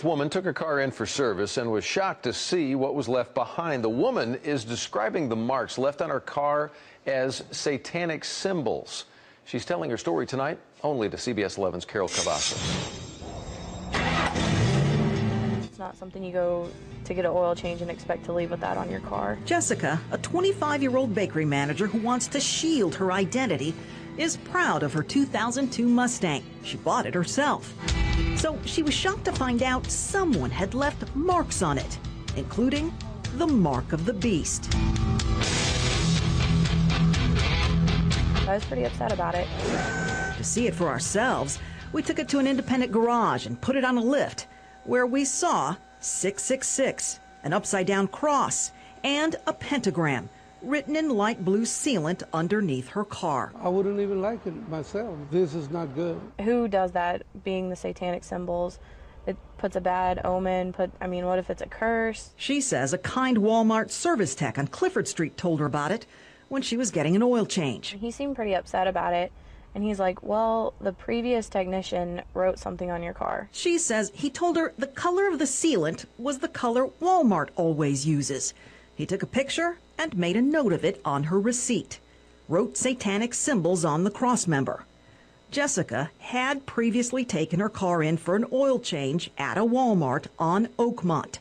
Woman took her car in for service and was shocked to see what was left behind. The woman is describing the marks left on her car as satanic symbols. She's telling her story tonight only to CBS 11's Carol Cavazos. It's not something you go to get an oil change and expect to leave with that on your car. Jessica, a 25-year-old bakery manager who wants to shield her identity, is proud of her 2002 Mustang. She bought it herself. So she was shocked to find out someone had left marks on it, including the mark of the beast. I was pretty upset about it. To see it for ourselves, we took it to an independent garage and put it on a lift, where we saw 666, an upside-down cross, and a pentagram written in light blue sealant underneath her car. I wouldn't even like it myself. This is not good. Who does that, being the satanic symbols? It puts a bad omen. What if it's a curse? She says a kind Walmart service tech on Clifford Street told her about it when she was getting an oil change. He seemed pretty upset about it, and he's like, well, the previous technician wrote something on your car. She says he told her the color of the sealant was the color Walmart always uses. He took a picture and made a note of it on her receipt. Wrote satanic symbols on the cross member. Jessica had previously taken her car in for an oil change at a Walmart on Oakmont.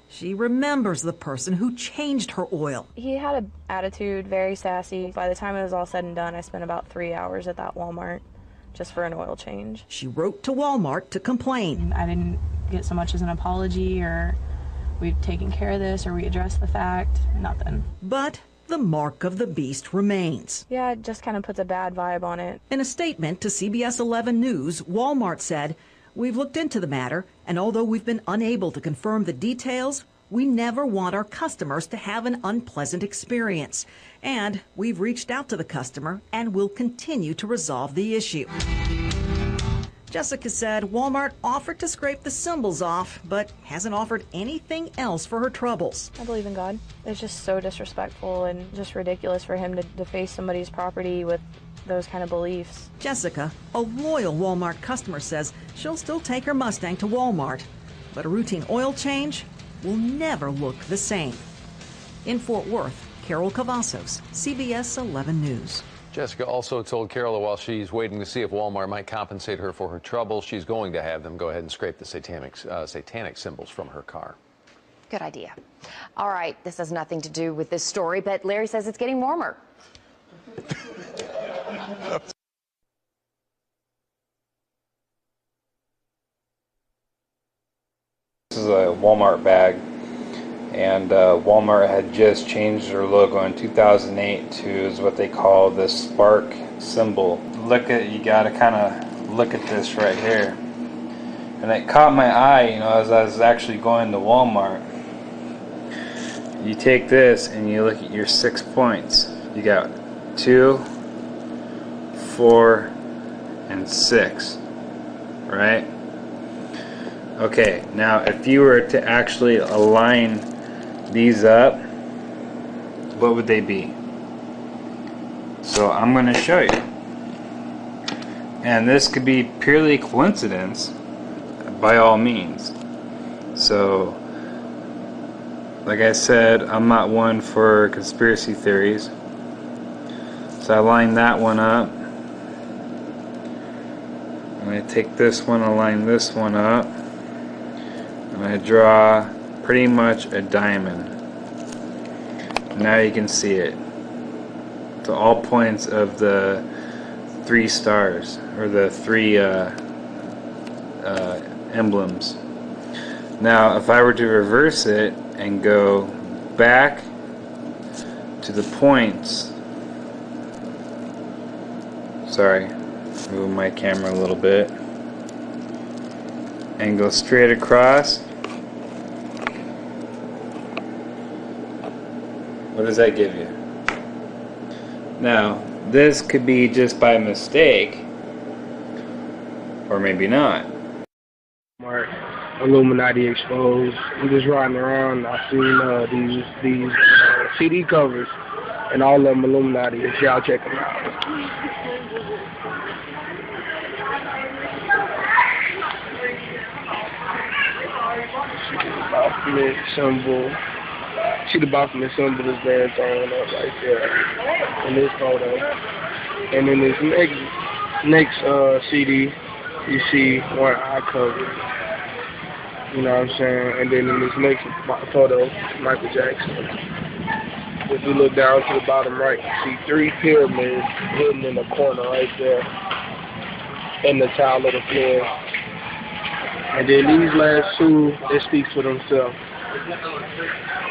She remembers the person who changed her oil. He had an attitude, very sassy. By the time it was all said and done, I spent about 3 hours at that Walmart just for an oil change. She wrote to Walmart to complain. I didn't get so much as an apology or we've taken care of this or we addressed the fact. Nothing. But the mark of the beast remains. Yeah, it just kind of puts a bad vibe on it. In a statement to CBS 11 News, Walmart said, "We've looked into the matter, and although we've been unable to confirm the details, we never want our customers to have an unpleasant experience. And we've reached out to the customer and will continue to resolve the issue." Jessica said Walmart offered to scrape the symbols off, but hasn't offered anything else for her troubles. I believe in God. It's just so disrespectful and just ridiculous for him to deface somebody's property with those kind of beliefs. Jessica, a loyal Walmart customer, says she'll still take her Mustang to Walmart, but a routine oil change will never look the same. In Fort Worth, Carol Cavazos, CBS 11 News. Jessica also told Carol that while she's waiting to see if Walmart might compensate her for her trouble, she's going to have them go ahead and scrape the satanic symbols from her car. Good idea. All right, this has nothing to do with this story, but Larry says it's getting warmer. This is a Walmart bag, and Walmart had just changed their logo in 2008 to what they call the spark symbol. You gotta kind of look at this right here. And it caught my eye, as I was actually going to Walmart. You take this and you look at your 6 points. You got 2, 4, and 6, right? Okay, now if you were to actually align these up, what would they be? So I'm going to show you. And this could be purely coincidence, by all means. So, like I said, I'm not one for conspiracy theories. So I line that one up. I'm going to take this one, align this one up. I'm going to draw pretty much a diamond. Now you can see it. To all points of the 3 stars, or the 3 emblems. Now if I were to reverse it and go back to the points sorry, move my camera a little bit, and go straight across. What does that give you? Now, this could be just by mistake, or maybe not. Illuminati exposed. I'm just riding around. I seen these CD covers, and all of them Illuminati. Y'all check them out. Baphomet symbol. See the Baphomet symbol is there thrown up right there in this photo. And in this next CD, you see one eye covered. You know what I'm saying? And then in this next photo, Michael Jackson. If you look down to the bottom right, you see 3 pyramids hidden in the corner right there in the tile of the floor. And then these last 2, they speak for themselves.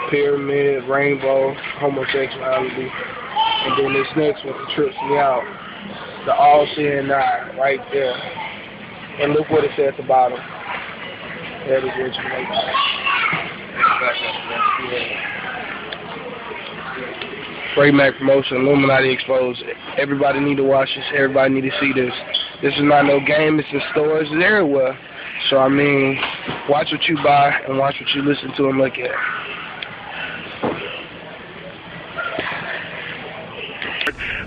Pyramid, rainbow, homosexuality. And then this next one trips me out. The all-seeing eye right there. And look what it says at the bottom. That is what you make. Ray Mac promotion, Illuminati exposed. Everybody need to watch this. Everybody need to see this. This is not no game. It's in stores. It's everywhere. So, I mean, watch what you buy and watch what you listen to and look at.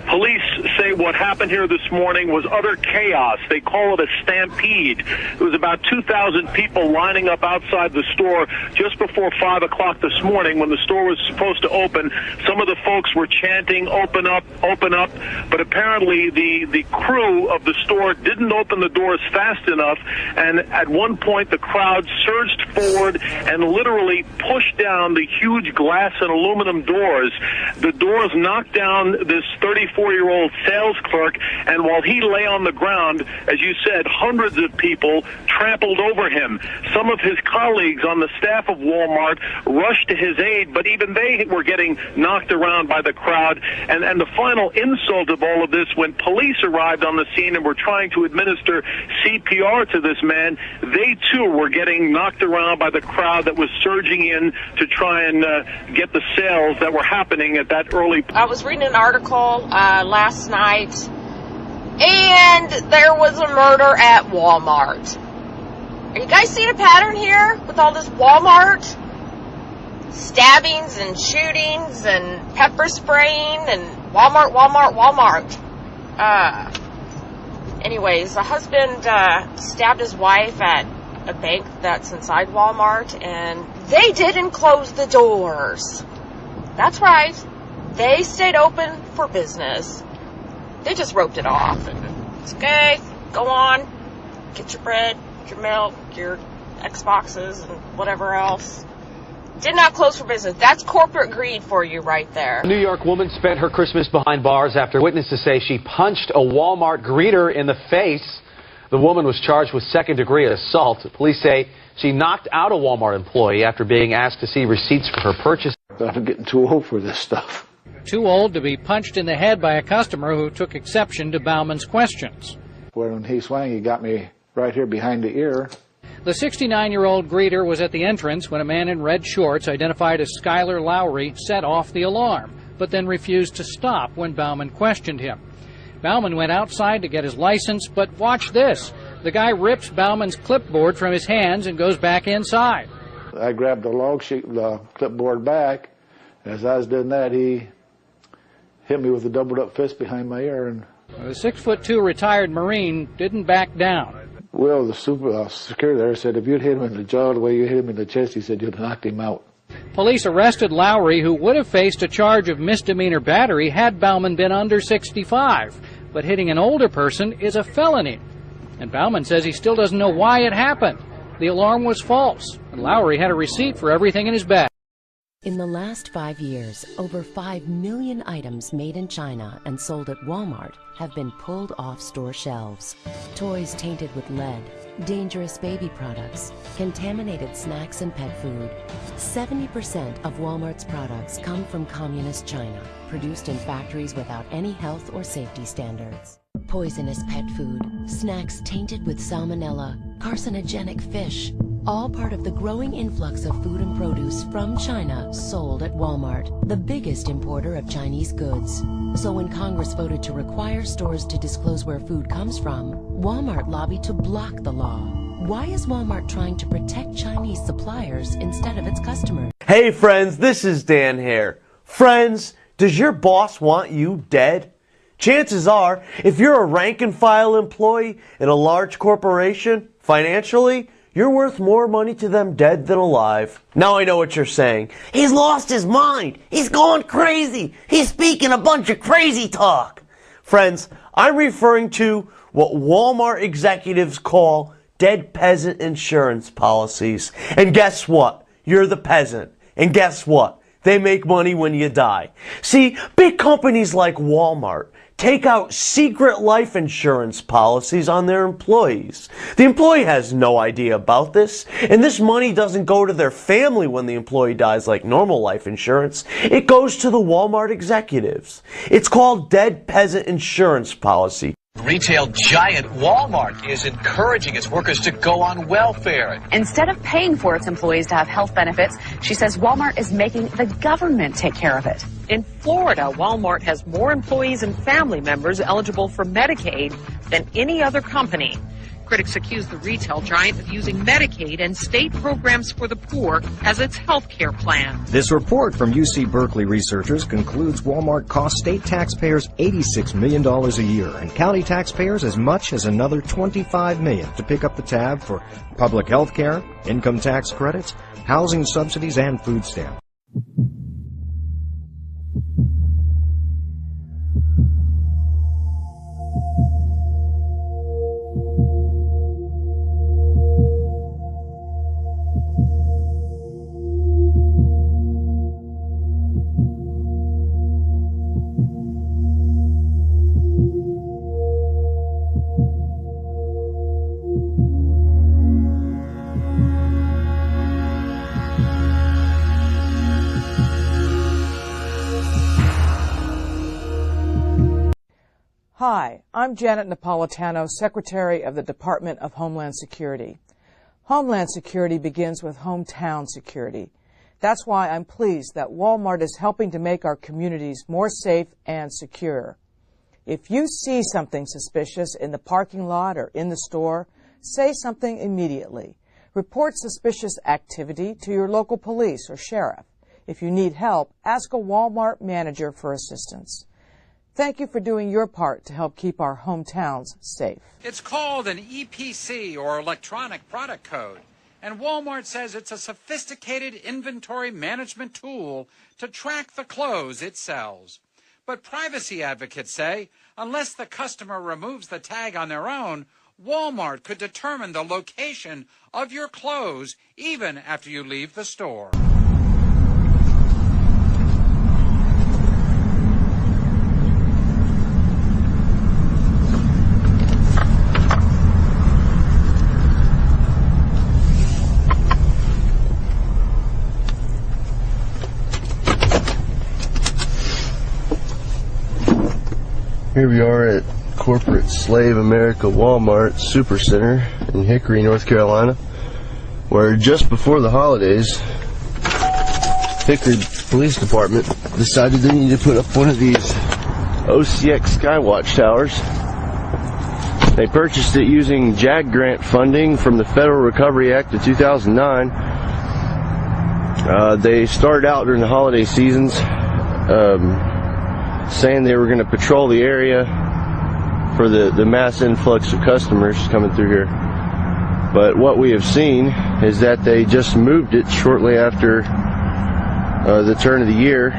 Police say what happened here this morning was utter chaos. They call it a stampede. It was about 2,000 people lining up outside the store just before 5 o'clock this morning when the store was supposed to open. Some of the folks were chanting, "Open up, open up," but apparently the crew of the store didn't open the doors fast enough, and at one point the crowd surged forward and literally pushed down the huge glass and aluminum doors. The doors knocked down this 34-year-old sales clerk, and while he lay on the ground, as you said, hundreds of people trampled over him. Some of his colleagues on the staff of Walmart rushed to his aid, but even they were getting knocked around by the crowd. And the final insult of all of this, when police arrived on the scene and were trying to administer CPR to this man, they too were getting knocked around by the crowd that was surging in to try and get the sales that were happening at that early. I was reading an article last night, and there was a murder at Walmart. Are you guys seeing a pattern here with all this Walmart stabbings and shootings and pepper spraying and Walmart? Anyways, the husband stabbed his wife at a bank that's inside Walmart, and they didn't close the doors. That's right. They stayed open for business. They just roped it off. And it's okay, go on, get your bread, your milk, your Xboxes, and whatever else. Did not close for business. That's corporate greed for you right there. A New York woman spent her Christmas behind bars after witnesses say she punched a Walmart greeter in the face. The woman was charged with second-degree assault. Police say she knocked out a Walmart employee after being asked to see receipts for her purchase. I'm getting too old for this stuff. Too old to be punched in the head by a customer who took exception to Bauman's questions. When he swung, he got me right here behind the ear. The 69-year-old greeter was at the entrance when a man in red shorts identified as Skylar Lowry set off the alarm, but then refused to stop when Bauman questioned him. Bauman went outside to get his license, but watch this. The guy rips Bauman's clipboard from his hands and goes back inside. I grabbed the log sheet, the clipboard back. As I was doing that, he hit me with a doubled-up fist behind my ear. And the 6'2" retired Marine didn't back down. Will, the security there, said if you'd hit him in the jaw the way you hit him in the chest, he said you'd have knocked him out. Police arrested Lowry, who would have faced a charge of misdemeanor battery had Bauman been under 65. But hitting an older person is a felony. And Bauman says he still doesn't know why it happened. The alarm was false, and Lowry had a receipt for everything in his bag. In the last 5 years, over 5 million items made in China and sold at Walmart have been pulled off store shelves. Toys tainted with lead, dangerous baby products, contaminated snacks and pet food. 70% of Walmart's products come from communist China, produced in factories without any health or safety standards. poisonous pet food, snacks tainted with salmonella, carcinogenic fish, all part of the growing influx of food and produce from China sold at Walmart, the biggest importer of Chinese goods. So when Congress voted to require stores to disclose where food comes from, Walmart lobbied to block the law. Why is Walmart trying to protect Chinese suppliers instead of its customers? Hey friends, this is Dan here. Friends, does your boss want you dead? Chances are, if you're a rank and file employee in a large corporation, financially, you're worth more money to them dead than alive. Now I know what you're saying. He's lost his mind. He's going crazy. He's speaking a bunch of crazy talk. Friends, I'm referring to what Walmart executives call dead peasant insurance policies. And guess what? You're the peasant. And guess what? They make money when you die. See, big companies like Walmart take out secret life insurance policies on their employees. The employee has no idea about this, and this money doesn't go to their family when the employee dies like normal life insurance. It goes to the Walmart executives. It's called dead peasant insurance policy. Retail giant Walmart is encouraging its workers to go on welfare. Instead of paying for its employees to have health benefits, she says Walmart is making the government take care of it. In Florida, Walmart has more employees and family members eligible for Medicaid than any other company. Critics accuse the retail giant of using Medicaid and state programs for the poor as its health care plan. This report from UC Berkeley researchers concludes Walmart costs state taxpayers $86 million a year and county taxpayers as much as another $25 million to pick up the tab for public health care, income tax credits, housing subsidies, and food stamps. Hi, I'm Janet Napolitano, Secretary of the Department of Homeland Security. Homeland Security begins with hometown security. That's why I'm pleased that Walmart is helping to make our communities more safe and secure. If you see something suspicious in the parking lot or in the store, say something immediately. Report suspicious activity to your local police or sheriff. If you need help, ask a Walmart manager for assistance. Thank you for doing your part to help keep our hometowns safe. It's called an EPC, or Electronic Product Code, and Walmart says it's a sophisticated inventory management tool to track the clothes it sells. But privacy advocates say unless the customer removes the tag on their own, Walmart could determine the location of your clothes even after you leave the store. Here we are at corporate slave America Walmart Supercenter in Hickory, North Carolina, where just before the holidays, Hickory Police Department decided they needed to put up one of these OCX Skywatch towers. They purchased it using JAG grant funding from the Federal Recovery Act of 2009. They started out during the holiday seasons saying they were going to patrol the area for the mass influx of customers coming through here. But what we have seen is that they just moved it shortly after the turn of the year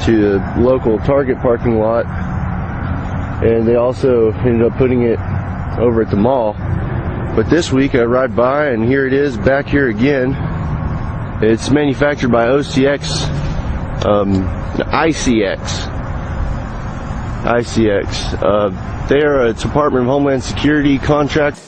to the local Target parking lot, and they also ended up putting it over at the mall. But this week I ride by and here it is back here again. It's manufactured by OCX, ICX. They are a Department of Homeland Security contract.